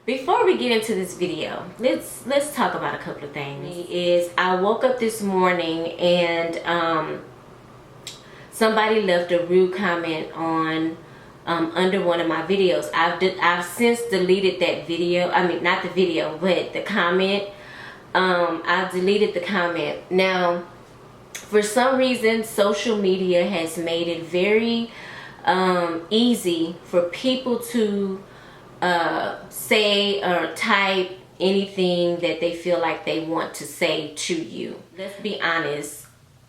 Before we get into this video, let's talk about a couple of things. I woke up this morning and somebody left a rude comment on under one of my videos. I've since deleted that video. I mean, not the video, but the comment. I've deleted the comment. Now, for some reason, social media has made it very easy for people to say or type anything that they feel like they want to say to you. Let's be honest,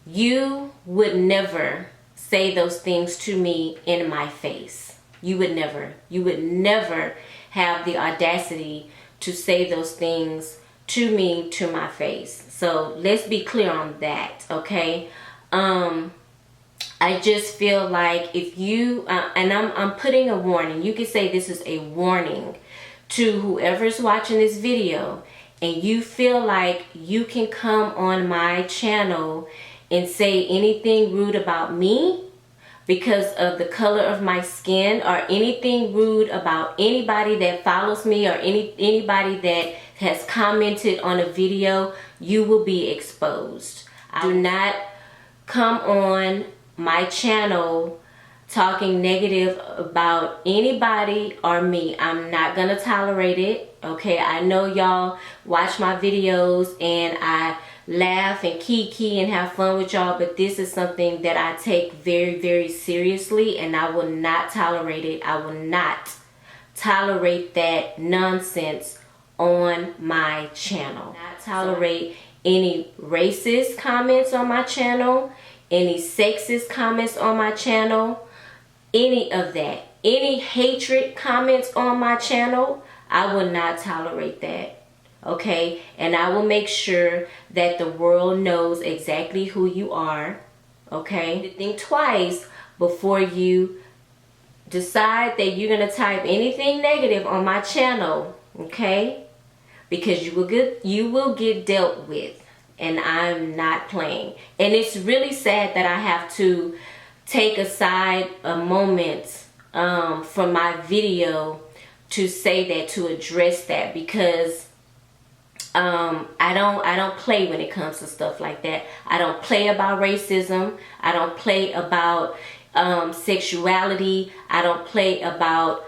you would never say those things to me in my face. You would never have the audacity to say those things to me to my face. So let's be clear on that, okay? I just feel like if you and I'm putting a warning. You could say this is a warning to whoever's watching this video, and you feel like you can come on my channel and say anything rude about me because of the color of my skin, or anything rude about anybody that follows me, or anybody that has commented on a video, you will be exposed. Do not come on my channel talking negative about anybody or me. I'm not gonna tolerate it, okay? I know y'all watch my videos and I laugh and kiki and have fun with y'all, but this is something that I take very, very seriously, and I will not tolerate it. I will not tolerate that nonsense on my channel. Not tolerate any racist comments on my channel, any sexist comments on my channel, any of that. Any hatred comments on my channel, I will not tolerate that, okay? And I will make sure that the world knows exactly who you are, okay? Think twice before you decide that you're gonna type anything negative on my channel, okay? Because you will get dealt with. And I'm not playing. And it's really sad that I have to take aside a moment from my video to say that, to address that, because I don't play when it comes to stuff like that. I don't play about racism. I don't play about sexuality. I don't play about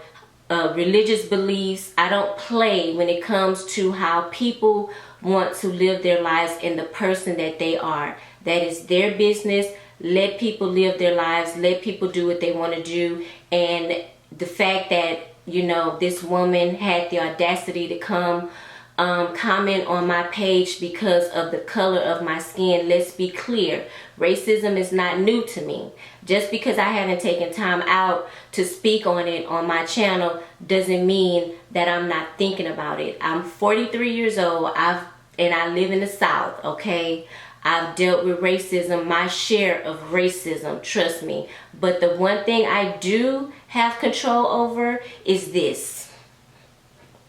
religious beliefs. I don't play when it comes to how people want to live their lives and the person that they are. That is their business. Let people live their lives. Let people do what they want to do. And the fact that, you know, this woman had the audacity to come comment on my page because of the color of my skin. Let's be clear. Racism is not new to me. Just because I haven't taken time out to speak on it on my channel doesn't mean that I'm not thinking about it. I'm 43 years old. And I live in the South, okay? I've dealt with racism, my share of racism, trust me. But the one thing I do have control over is this,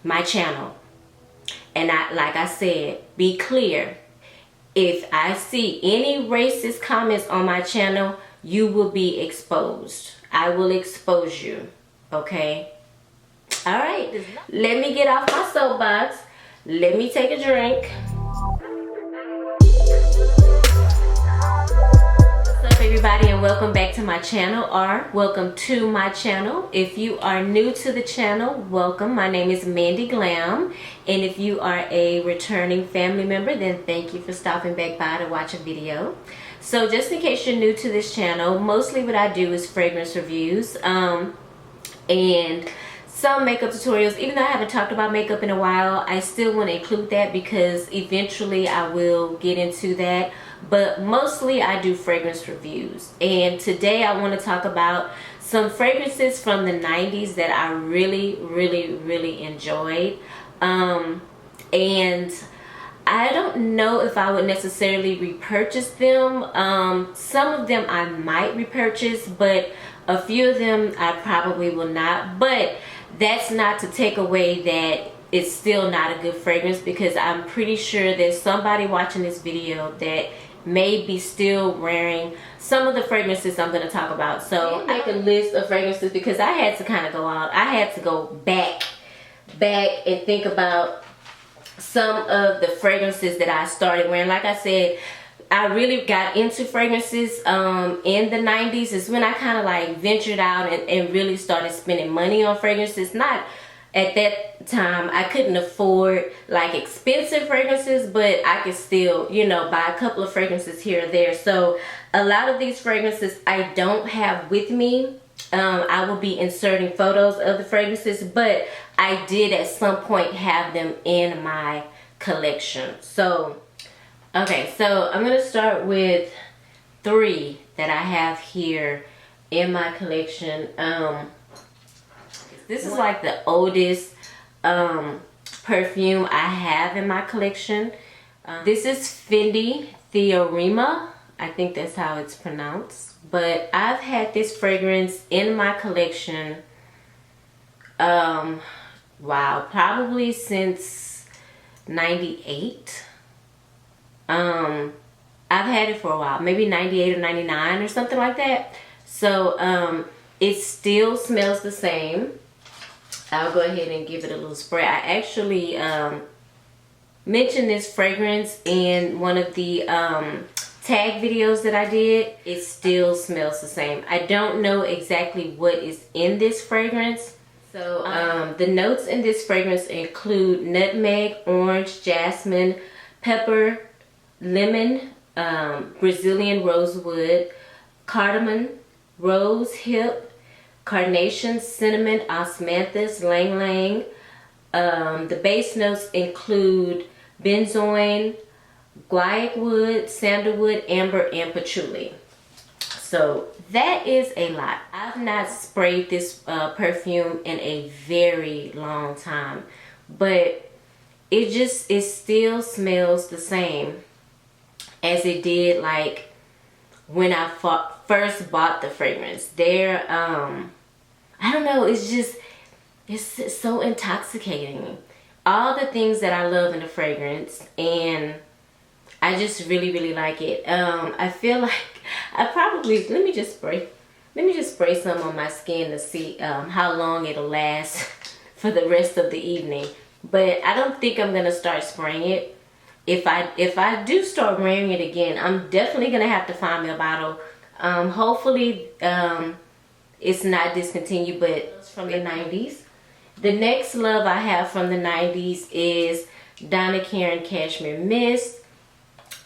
my channel. And like I said, be clear. If I see any racist comments on my channel, you will be exposed. I will expose you, okay? All right, let me get off my soapbox. Let me take a drink. What's up, everybody, and welcome back to my channel, or welcome to my channel. If you are new to the channel, welcome. My name is Mandy Glam, and if you are a returning family member, then thank you for stopping back by to watch a video. So just in case you're new to this channel, mostly what I do is fragrance reviews and some makeup tutorials. Even though I haven't talked about makeup in a while, I still want to include that because eventually I will get into that. But mostly I do fragrance reviews. And today I want to talk about some fragrances from the 90s that I really, really, really enjoyed. And I don't know if I would necessarily repurchase them. Some of them I might repurchase, but a few of them I probably will not. But that's not to take away that it's still not a good fragrance, because I'm pretty sure there's somebody watching this video that may be still wearing some of the fragrances I'm going to talk about. So I make a list of fragrances because I had to kind of go out. I had to go back back and think about some of the fragrances that I started wearing. Like I said, I really got into fragrances in the 90s. Is when I kind of like ventured out and really started spending money on fragrances. Not at that time, I couldn't afford like expensive fragrances, but I could still, you know, buy a couple of fragrances here or there. So a lot of these fragrances I don't have with me. I will be inserting photos of the fragrances, but I did at some point have them in my collection. So okay, so I'm gonna start with 3 that I have here in my collection. This is like the oldest perfume I have in my collection. This is Fendi Theorema. I think that's how it's pronounced. But I've had this fragrance in my collection, wow, probably since 98. I've had it for a while, maybe 98 or 99 or something like that. So it still smells the same. I'll go ahead and give it a little spray. I actually mentioned this fragrance in one of the tag videos that I did. It still smells the same. I don't know exactly what is in this fragrance. So the notes in this fragrance include nutmeg, orange, jasmine, pepper, lemon, Brazilian rosewood, cardamom, rose hip, carnation, cinnamon, osmanthus, lang lang. The base notes include benzoin, guaiac wood, sandalwood, amber, and patchouli. So that is a lot. I've not sprayed this perfume in a very long time, but it still smells the same as it did like when I first bought the fragrance. I don't know, it's so intoxicating. All the things that I love in a fragrance, and I just really like it. I feel like I probably, let me just spray some on my skin to see how long it'll last for the rest of the evening. But I don't think I'm gonna start spraying it. If I do start wearing it again, I'm definitely gonna have to find me a bottle. Hopefully it's not discontinued, but it's from the 90s. The next love I have from the 90s is Donna Karan Cashmere Mist.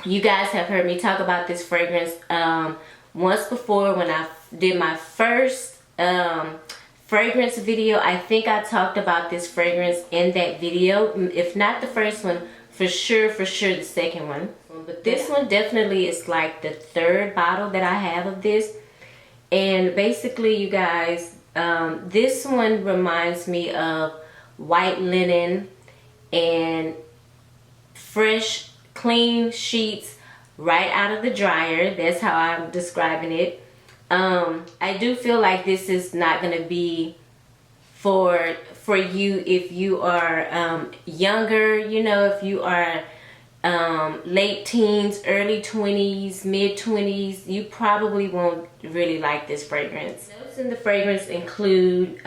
You guys have heard me talk about this fragrance once before when I did my first fragrance video. I think I talked about this fragrance in that video. If not the first one, for sure the second one. But this one definitely is like the 3rd bottle that I have of this. And basically, you guys, this one reminds me of white linen and fresh, clean sheets right out of the dryer. That's how I'm describing it. I do feel like this is not going to be for you if you are younger, you know, if you are late teens, early 20s, mid 20s, you probably won't really like this fragrance. Notes in the fragrance include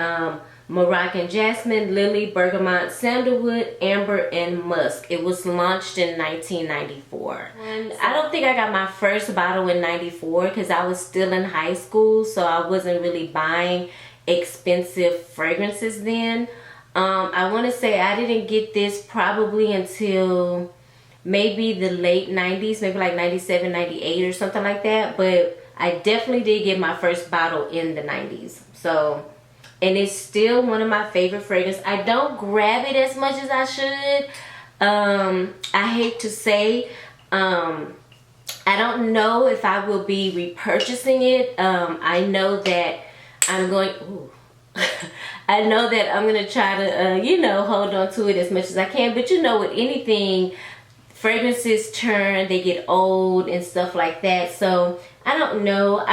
Moroccan jasmine, lily, bergamot, sandalwood, amber, and musk. It was launched in 1994. And I don't think I got my first bottle in 94 because I was still in high school, so I wasn't really buying expensive fragrances then. I want to say I didn't get this probably until maybe the late 90s, maybe like 97, 98 or something like that. But I definitely did get my first bottle in the 90s. So, and it's still one of my favorite fragrances. I don't grab it as much as I should. I hate to say, I don't know if I will be repurchasing it. I know that I'm going, I know that I'm going to try to, you know, hold on to it as much as I can. But you know, with anything, fragrances turn, they get old and stuff like that. So I don't know.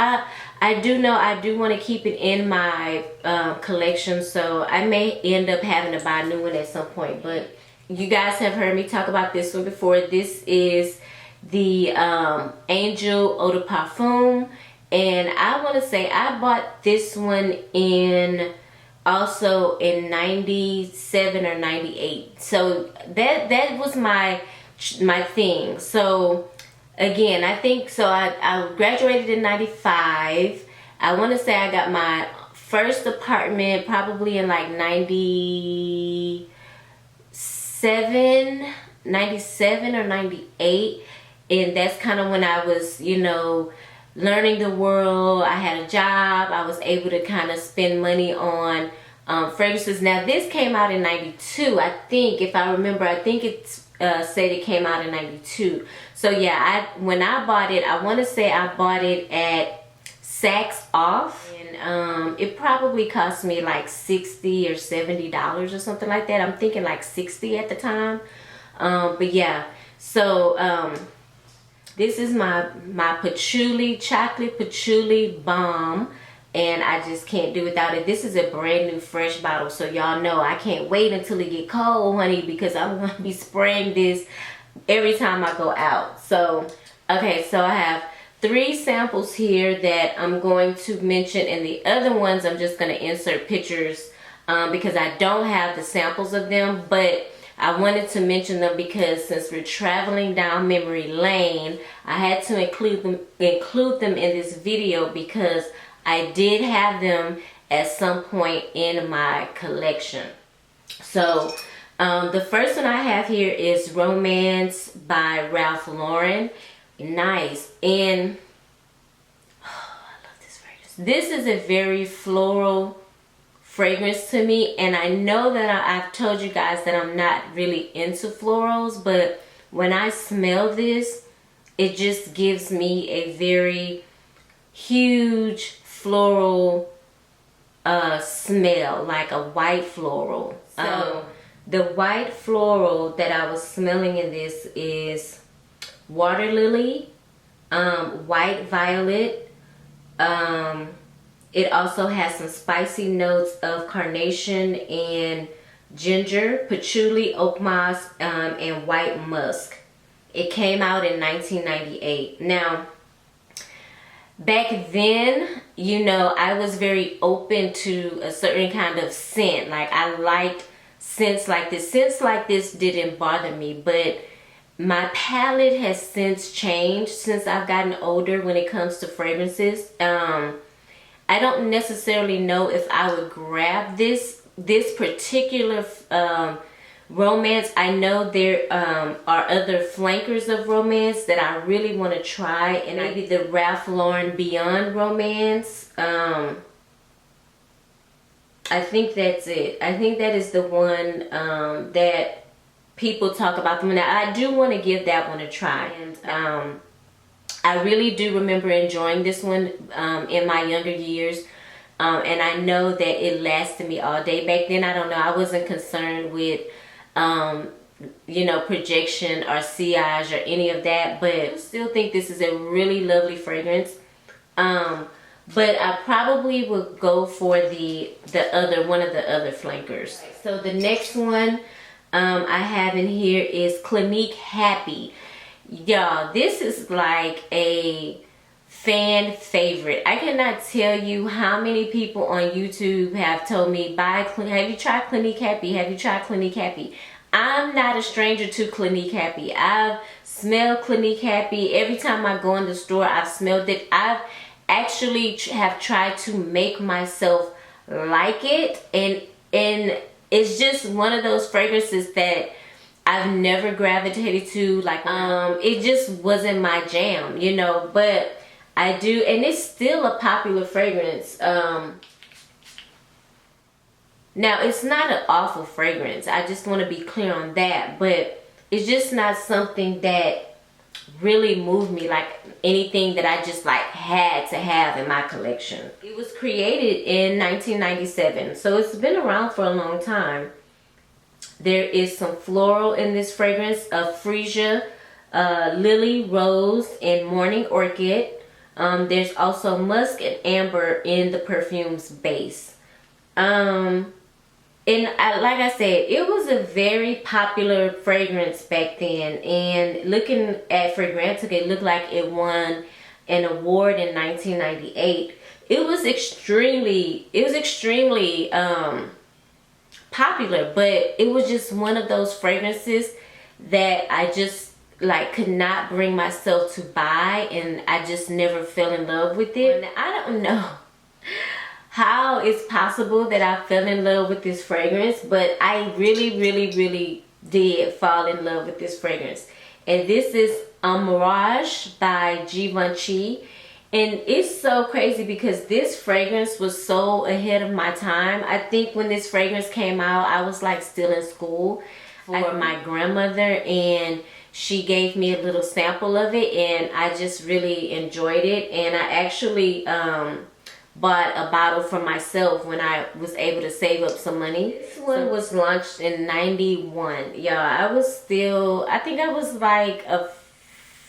I do know I do want to keep it in my collection. So I may end up having to buy a new one at some point. But you guys have heard me talk about this one before. This is the Angel Eau de Parfum. And I want to say I bought this one in also in 97 or 98. So that was my thing. So again, I think so I graduated in 95. I want to say I got my first apartment probably in like 97 or 98, and that's kind of when I was, you know, learning the world. I had a job. I was able to kind of spend money on fragrances. Now this came out in 92, I think, if I remember. I think it's said it came out in 92. So yeah, when I bought it, I want to say I bought it at Saks Off, and it probably cost me like $60 or $70 or something like that. I'm thinking like 60 at the time. But yeah, so this is my patchouli, chocolate patchouli bomb, and I just can't do without it. This is a brand new fresh bottle, so y'all know I can't wait until it get cold, honey, because I'm gonna be spraying this every time I go out. So okay, so I have 3 samples here that I'm going to mention, and the other ones I'm just going to insert pictures because I don't have the samples of them, but I wanted to mention them because since we're traveling down memory lane, I had to include them in this video because I did have them at some point in my collection. So the first one I have here is Romance by Ralph Lauren. Nice. And oh, I love this fragrance. This is a very floral fragrance to me, and I know that I've told you guys that I'm not really into florals, but when I smell this, it just gives me a very huge floral smell, like a white floral. So the white floral that I was smelling in this is water lily, white violet. It also has some spicy notes of carnation and ginger, patchouli, oak moss, and white musk. It came out in 1998. Now, back then, you know, I was very open to a certain kind of scent. Like, I liked scents like this. Scents like this didn't bother me, but my palette has since changed since I've gotten older when it comes to fragrances. I don't necessarily know if I would grab this particular romance. I know there are other flankers of romance that I really want to try, and maybe the Ralph Lauren Beyond Romance. I think that's it. I think that is the one that people talk about them. Now, I do want to give that one a try, and I really do remember enjoying this one in my younger years, and I know that it lasted me all day. Back then, I don't know, I wasn't concerned with you know, projection or sillage or any of that, but I still think this is a really lovely fragrance. But I probably would go for one of the other flankers. So the next one I have in here is Clinique Happy. Y'all, this is like a fan favorite. I cannot tell you how many people on YouTube have told me, have you tried Clinique Happy? Have you tried Clinique Happy? I'm not a stranger to Clinique Happy. I've smelled Clinique Happy. Every time I go in the store, I've smelled it. I've actually have tried to make myself like it, and it's just one of those fragrances that I've never gravitated to. Like, it just wasn't my jam, you know, but I do, and it's still a popular fragrance. Now, it's not an awful fragrance. I just want to be clear on that, but it's just not something that really moved me, like anything that I just like had to have in my collection. It was created in 1997, so it's been around for a long time. There is some floral in this fragrance of freesia, lily, rose, and morning orchid. There's also musk and amber in the perfume's base. And like I said, it was a very popular fragrance back then. And looking at Fragrantica, it looked like it won an award in 1998. it was extremely popular, but it was just one of those fragrances that I just like could not bring myself to buy, and I just never fell in love with it. And I don't know how it's possible that I fell in love with this fragrance, but I really did fall in love with this fragrance. And this is Mirage by Givenchy. And it's so crazy because this fragrance was so ahead of my time. I think when this fragrance came out, I was like still in school for my grandmother, and she gave me a little sample of it, and I just really enjoyed it. And I actually bought a bottle for myself when I was able to save up some money. This one was launched in 91. Yeah, I think I was like a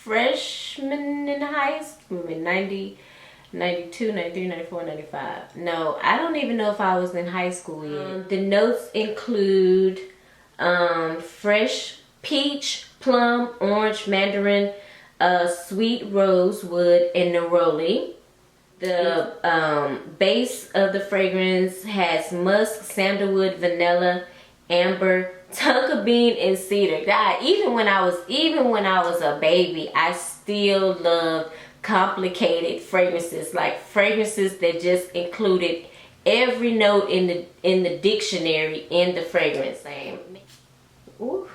freshman in high school in 90, 92, 93, 94, 95. No, I don't even know if I was in high school yet. The notes include fresh peach, plum, orange, mandarin, sweet rosewood, and neroli. The base of the fragrance has musk, sandalwood, vanilla, amber, tonka bean, and cedar. God, even when I was a baby, I still loved complicated fragrances, like fragrances that just included every note in the dictionary in the fragrance. Ooh.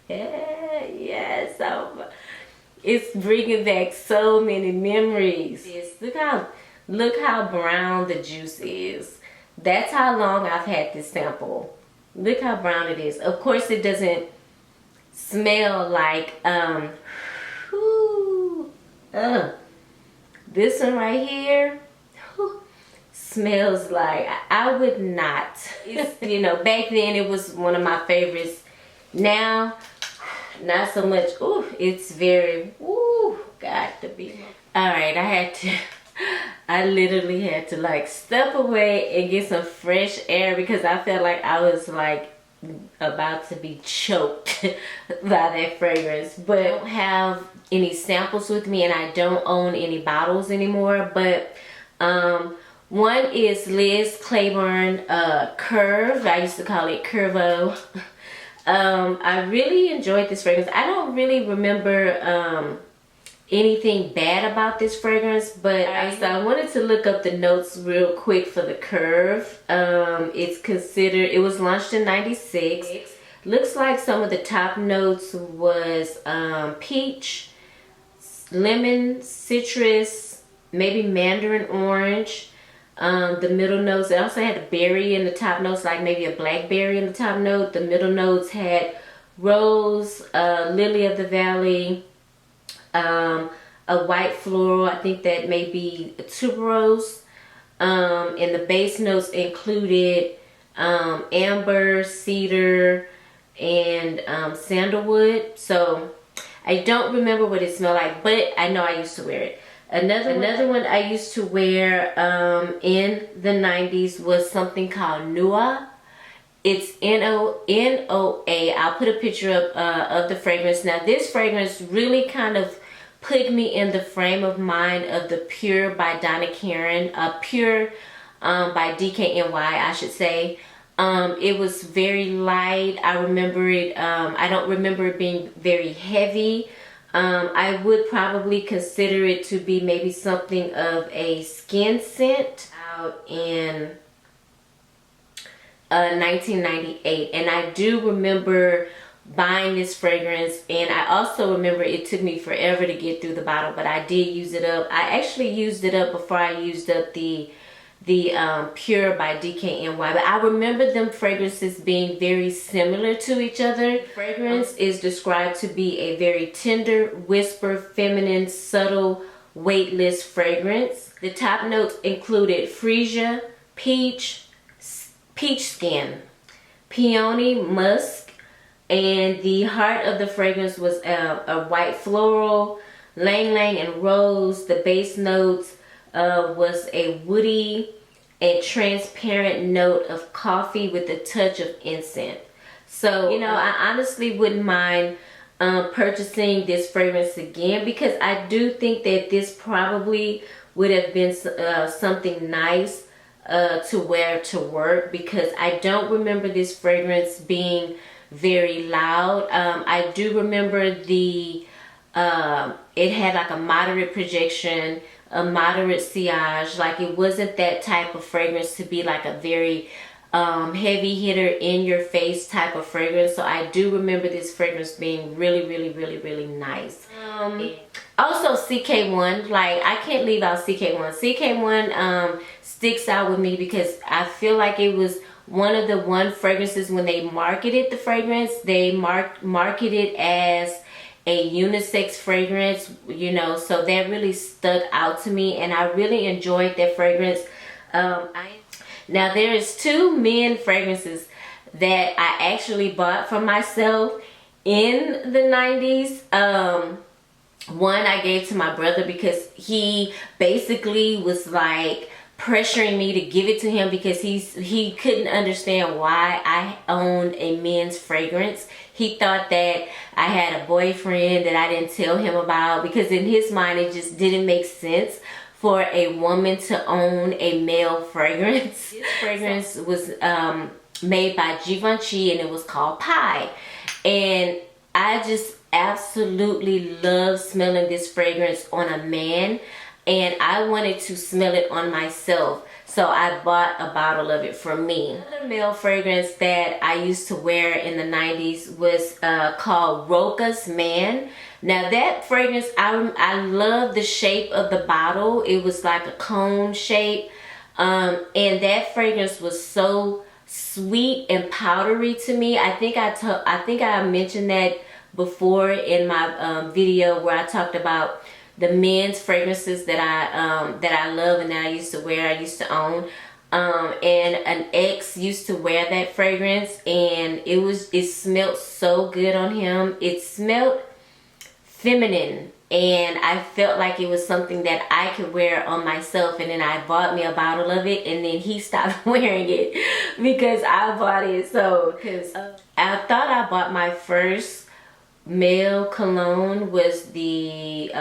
Yes, it's bringing back so many memories. Look how brown the juice is. That's how long I've had this sample. Look how brown it is. Of course, it doesn't smell like this one right here smells like I would not. It's, you know, back then it was one of my favorites. Now, not so much. Ooh, it's very, ooh, got to be. All right, I literally had to like step away and get some fresh air because I felt like I was like about to be choked by that fragrance. But I don't have any samples with me, and I don't own any bottles anymore. But one is Liz Claiborne Curve. I used to call it Curvo. I really enjoyed this fragrance. I don't really remember anything bad about this fragrance, but I wanted to look up the notes real quick for the Curve. It was launched in 96. Looks like some of the top notes was peach, lemon, citrus, maybe mandarin orange. The middle notes, it also had a berry in the top notes, like maybe a blackberry in the top note. The middle notes had rose, lily of the valley, a white floral, I think that may be a tuberose. And the base notes included amber, cedar, and sandalwood. So I don't remember what it smelled like, but I know I used to wear it. Another one I used to wear in the 90s was something called Noa. It's N-O-A. I'll put a picture of the fragrance. Now this fragrance really kind of put me in the frame of mind of the Pure by Donna Karan. Pure by DKNY, I should say. It was very light. I remember it. I don't remember it being very heavy. I would probably consider it to be maybe something of a skin scent out in 1998. And I do remember buying this fragrance, and I also remember it took me forever to get through the bottle, but I did use it up. I actually used it up before I used up the Pure by DKNY, but I remember them fragrances being very similar to each other. The fragrance is described to be a very tender, whisper, feminine, subtle, weightless fragrance. The top notes included freesia, peach skin, peony, musk, and the heart of the fragrance was a white floral, lang lang, and rose. The base notes was a woody and transparent note of coffee with a touch of incense. So, you know, I honestly wouldn't mind purchasing this fragrance again, because I do think that this probably would have been something nice to wear to work, because I don't remember this fragrance being very loud. I do remember the it had like a moderate projection, a moderate sillage. Like, it wasn't that type of fragrance to be like a very heavy hitter in your face type of fragrance. So I do remember this fragrance being really nice. Also CK1, like, I can't leave out CK1. CK1 sticks out with me because I feel like it was one of the fragrances, when they marketed the fragrance, they marketed as a unisex fragrance, you know, so that really stuck out to me, and I really enjoyed that fragrance. Now there is 2 men fragrances that I actually bought for myself in the 90s. One I gave to my brother because he basically was like pressuring me to give it to him, because he couldn't understand why I owned a men's fragrance. He thought that I had a boyfriend that I didn't tell him about, because in his mind it just didn't make sense for a woman to own a male fragrance. This fragrance was made by Givenchy, and it was called Pie. And I just absolutely love smelling this fragrance on a man, and I wanted to smell it on myself. So I bought a bottle of it for me. Another male fragrance that I used to wear in the 90s was called Rochas Man. Now that fragrance, I love the shape of the bottle. It was like a cone shape. And that fragrance was so sweet and powdery to me. I think I mentioned that before in my video where I talked about the men's fragrances that I love and that I used to wear, I used to own. And an ex used to wear that fragrance, and it smelled so good on him. It smelled feminine, and I felt like it was something that I could wear on myself. And then I bought me a bottle of it, and then he stopped wearing it because I bought it. So I thought I bought my first male cologne was the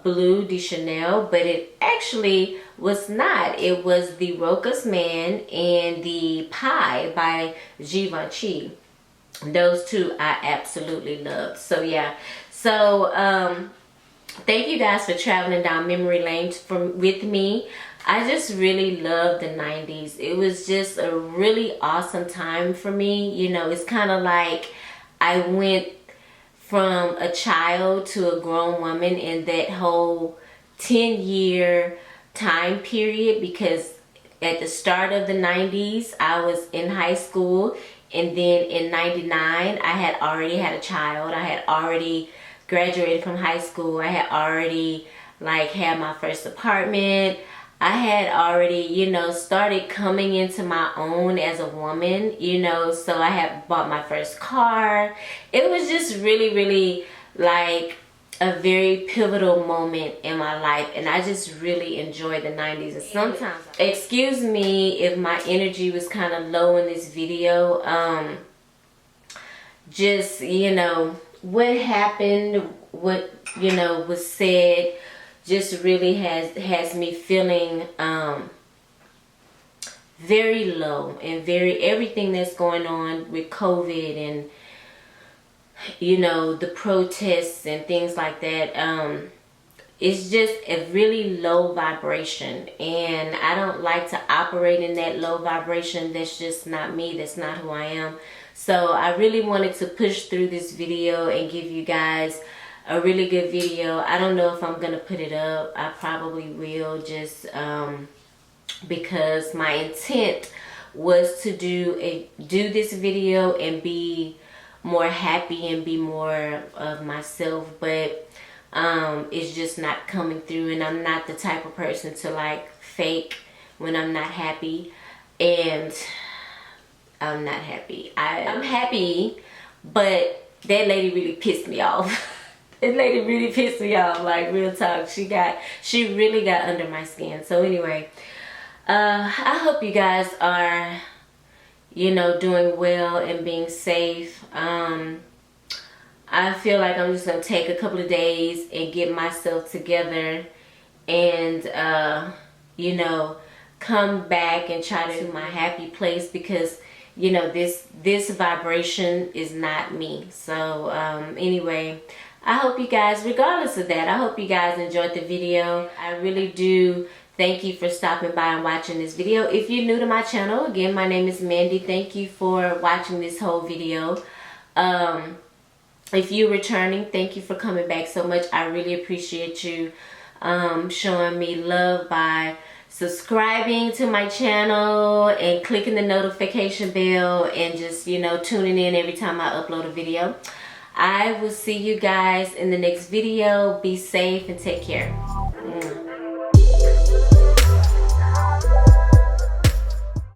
Bleu de Chanel, but it actually was not. It was the Rochas Man and the Pie by Givenchy. Those 2 I absolutely loved. So yeah, so thank you guys for traveling down memory lane with me. I just really love the 90s. It was just a really awesome time for me. You know, it's kind of like I went from a child to a grown woman in that whole 10-year time period, because at the start of the 90s I was in high school, and then in 99 I had already had a child. I had already graduated from high school. I had already like had my first apartment. I had already, you know, started coming into my own as a woman, you know, so I had bought my first car. It was just really like a very pivotal moment in my life, and I just really enjoyed the 90s. And sometimes, excuse me if my energy was kind of low in this video. Just, you know, what happened, what, you know, was said, just really has me feeling very low, and everything that's going on with COVID, and you know, the protests and things like that. It's just a really low vibration, and I don't like to operate in that low vibration. That's just not me. That's not who I am. So I really wanted to push through this video and give you guys a really good video. I don't know if I'm gonna put it up. I probably will, just because my intent was to do this video and be more happy and be more of myself, but it's just not coming through, and I'm not the type of person to like fake when I'm not happy, and I'm not happy. I'm happy, but that lady really pissed me off. That lady really pissed me off, like real talk. She really got under my skin. So anyway, I hope you guys are, you know, doing well and being safe. I I feel like I'm just gonna take a couple of days and get myself together and you know, come back and try to my happy place, because you know, this vibration is not me. So anyway, I hope you guys, regardless of that, I hope you guys enjoyed the video. I really do thank you for stopping by and watching this video. If you're new to my channel, again, my name is Mandy. Thank you for watching this whole video. If you're returning, thank you for coming back so much. I really appreciate you showing me love by subscribing to my channel and clicking the notification bell and just, you know, tuning in every time I upload a video. I will see you guys in the next video. Be safe and take care.